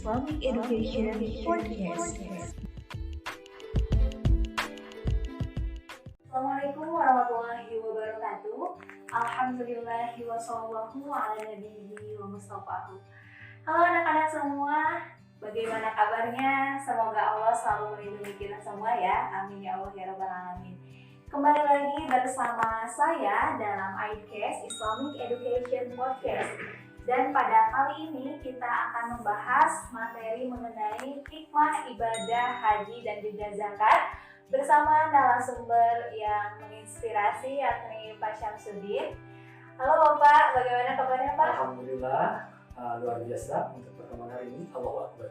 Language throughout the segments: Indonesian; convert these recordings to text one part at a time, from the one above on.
Islamic Education Podcast. Assalamualaikum warahmatullahi wabarakatuh. Alhamdulillahi wa sallallahu ala nabiyyi wa mustafahu. Halo anak-anak semua, bagaimana kabarnya? Semoga Allah selalu melindungi kita semua ya. Amin ya Allah ya rabbal alamin. Kembali lagi bersama saya dalam IDCast Islamic Education Podcast. Dan pada kali ini kita akan membahas materi mengenai hikmah ibadah haji dan juga zakat bersama narasumber yang menginspirasi yakni Pak Syamsuddin. Halo Bapak, bagaimana kabarnya Pak? Alhamdulillah, luar biasa untuk pertemuan hari ini. Allahu Akbar.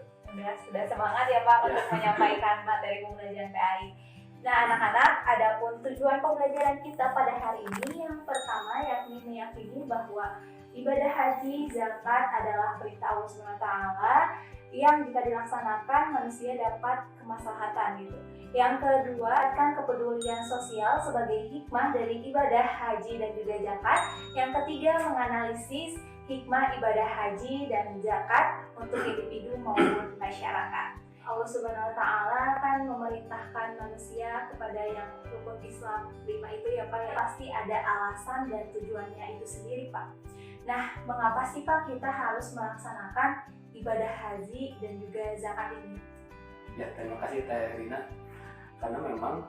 Sudah semangat ya Pak untuk menyampaikan materi pembelajaran PAI. Nah anak-anak, adapun tujuan pembelajaran kita pada hari ini yang pertama yakni meyakini bahwa ibadah haji, zakat adalah perintah Allah SWT yang jika dilaksanakan manusia dapat kemaslahatan gitu. Yang kedua, kan kepedulian sosial sebagai hikmah dari ibadah haji dan juga zakat. Yang ketiga, menganalisis hikmah ibadah haji dan zakat untuk individu maupun masyarakat. Allah Subhanahu wa Ta'ala kan memerintahkan manusia kepada yang rukun Islam 5 itu ya Pak ya. Pasti ada alasan dan tujuannya itu sendiri Pak. Nah, mengapa sih Pak kita harus melaksanakan ibadah haji dan juga zakat ini? Ya, terima kasih Teh Rina. Karena memang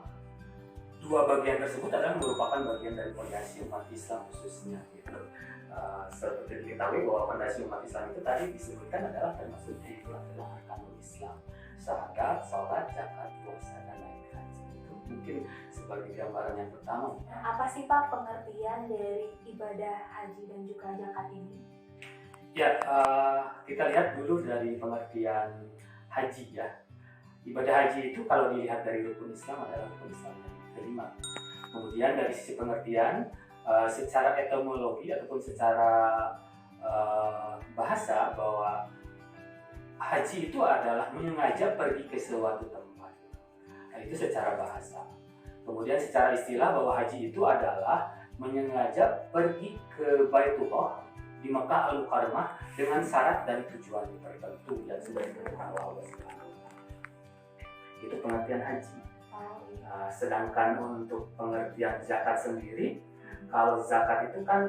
dua bagian tersebut adalah merupakan bagian dari fondasi umat Islam khususnya gitu. Seperti diketahui bahwa fondasi umat Islam itu tadi disebutkan adalah termasuk itu adalah arkanul Islam, syahadat, sholat, zakat, puasa dan naik haji. Itu mungkin sebagai gambaran yang pertama. Apa sih Pak pengertian dari ibadah haji dan juga zakat ini? Ya, kita lihat dulu dari pengertian haji ya. Ibadah haji itu kalau dilihat dari rukun Islam adalah rukun Islam yang kelima. Kemudian dari sisi pengertian, secara etimologi ataupun secara bahasa bahwa haji itu adalah mengajak pergi ke suatu tempat. Nah, itu secara bahasa. Kemudian secara istilah bahwa haji itu adalah mengajak pergi ke Baitullah di Mekah Al-Mukarramah dengan syarat dan tujuan tertentu yang sudah ditentukan Allah SWT. Itu pengertian haji. Sedangkan untuk pengertian zakat sendiri, kalau zakat itu kan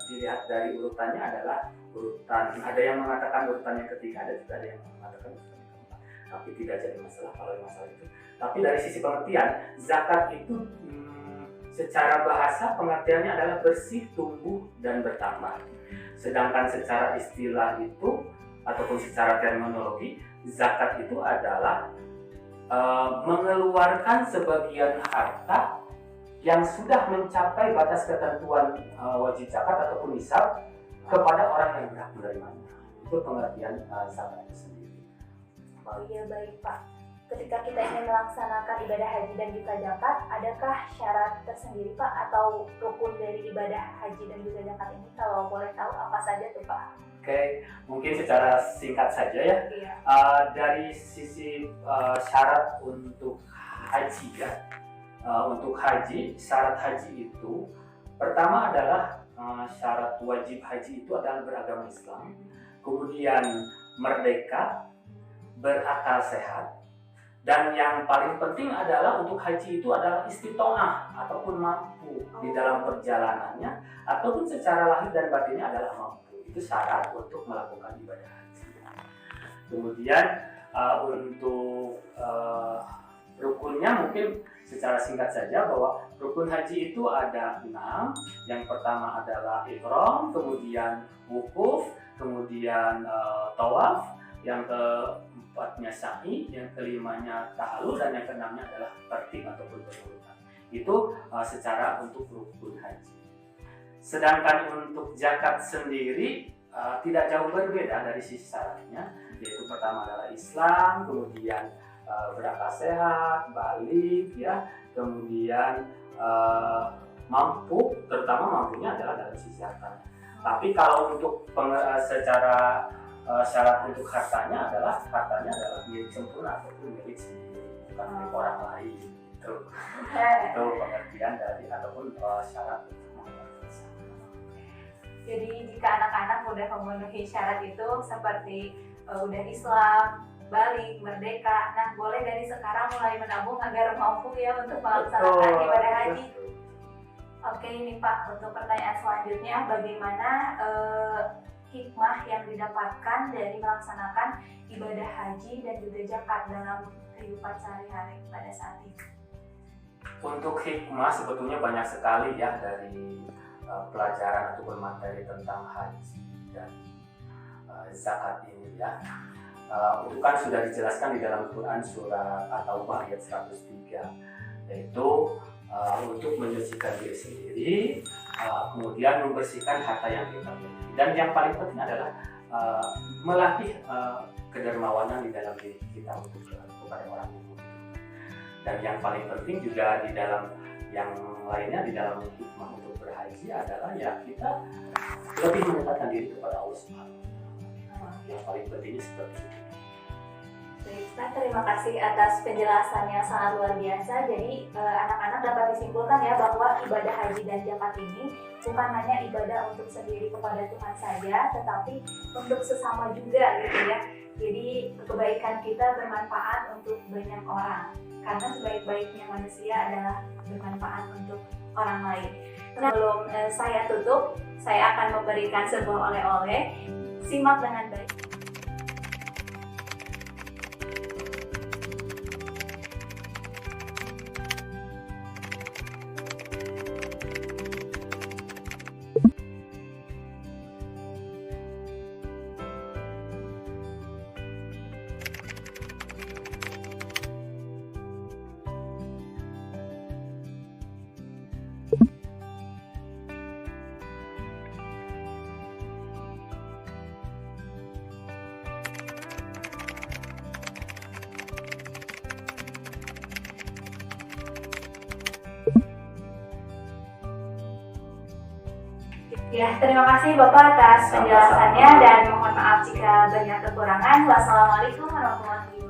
dilihat dari urutannya adalah urutan, ada yang mengatakan urutannya ketiga, ada juga ada yang mengatakan urutannya keempat. Tapi tidak jadi masalah kalau masalah itu. Tapi dari sisi pengertian, zakat itu secara bahasa pengertiannya adalah bersih, tumbuh, dan bertambah. Sedangkan secara istilah itu ataupun secara terminologi, zakat itu adalah mengeluarkan sebagian harta yang sudah mencapai batas ketentuan wajib zakat ataupun nisab kepada orang yang berhak menerimanya. Itu pengertian zakat itu sendiri. Oh iya baik Pak. Ketika kita ingin melaksanakan ibadah haji dan juga zakat, adakah syarat tersendiri Pak atau rukun dari ibadah haji dan juga zakat ini? Kalau boleh tahu apa saja tuh Pak? Oke, mungkin secara singkat saja ya. Iya. Dari sisi syarat untuk haji ya, untuk haji, syarat haji itu pertama adalah syarat wajib haji itu adalah beragama Islam, kemudian merdeka, berakal sehat, dan yang paling penting adalah untuk haji itu adalah istitoah ataupun mampu di dalam perjalanannya ataupun secara lahir dan batinnya adalah mampu. Itu syarat untuk melakukan ibadah haji. Kemudian untuk rukunnya mungkin secara singkat saja bahwa rukun haji itu ada 6. Yang pertama adalah ihram, kemudian wukuf, kemudian tawaf, yang keempatnya sa'i, yang kelimanya tahallul, dan yang keenamnya adalah tertib ataupun berurutan. Itu secara untuk rukun haji. Sedangkan untuk zakat sendiri tidak jauh berbeda dari sisi syaratnya, yaitu pertama adalah Islam, kemudian berakal sehat, balik, ya, kemudian mampu, terutama mampunya adalah dari sisi hartanya. Tapi kalau untuk secara syarat untuk hartanya adalah milik sempurna ataupun milik sendiri, bukan milik orang lain. Itu pengertian dari ataupun syarat untuk Jadi jika anak-anak sudah memenuhi syarat itu seperti udah Islam, balik, merdeka. Nah, boleh dari sekarang mulai menabung agar mampu ya untuk melaksanakan ibadah haji. Oke, ini Pak, untuk pertanyaan selanjutnya, bagaimana hikmah yang didapatkan dari melaksanakan ibadah haji dan juga zakat dalam kehidupan sehari-hari pada saat ini? Untuk hikmah sebetulnya banyak sekali ya dari pelajaran ataupun materi tentang haji dan zakat ini ya. Itu kan sudah dijelaskan di dalam Quran surat At-Taubah ayat 103, yaitu untuk menyucikan diri sendiri, kemudian membersihkan harta yang kita miliki, dan yang paling penting adalah melatih kedermawanan di dalam diri kita untuk kepada orang lain. Dan yang paling penting juga di dalam yang lainnya, di dalam hikmah untuk berhaji adalah ya kita lebih mendekatkan diri kepada Allah Subhanahu wa Ta'ala. Yang paling pentingnya seperti itu. Baik, Pak, terima kasih atas penjelasannya sangat luar biasa. Jadi anak-anak dapat disimpulkan ya bahwa ibadah haji dan zakat ini bukan hanya ibadah untuk sendiri kepada Tuhan saja, tetapi untuk sesama juga gitu ya. Jadi kebaikan kita bermanfaat untuk banyak orang, karena sebaik-baiknya manusia adalah bermanfaat untuk orang lain. Sebelum saya tutup, saya akan memberikan sebuah oleh-oleh. Simak dengan baik. Ya, terima kasih Bapak atas penjelasannya dan mohon maaf jika banyak kekurangan. Wassalamualaikum warahmatullahi wabarakatuh.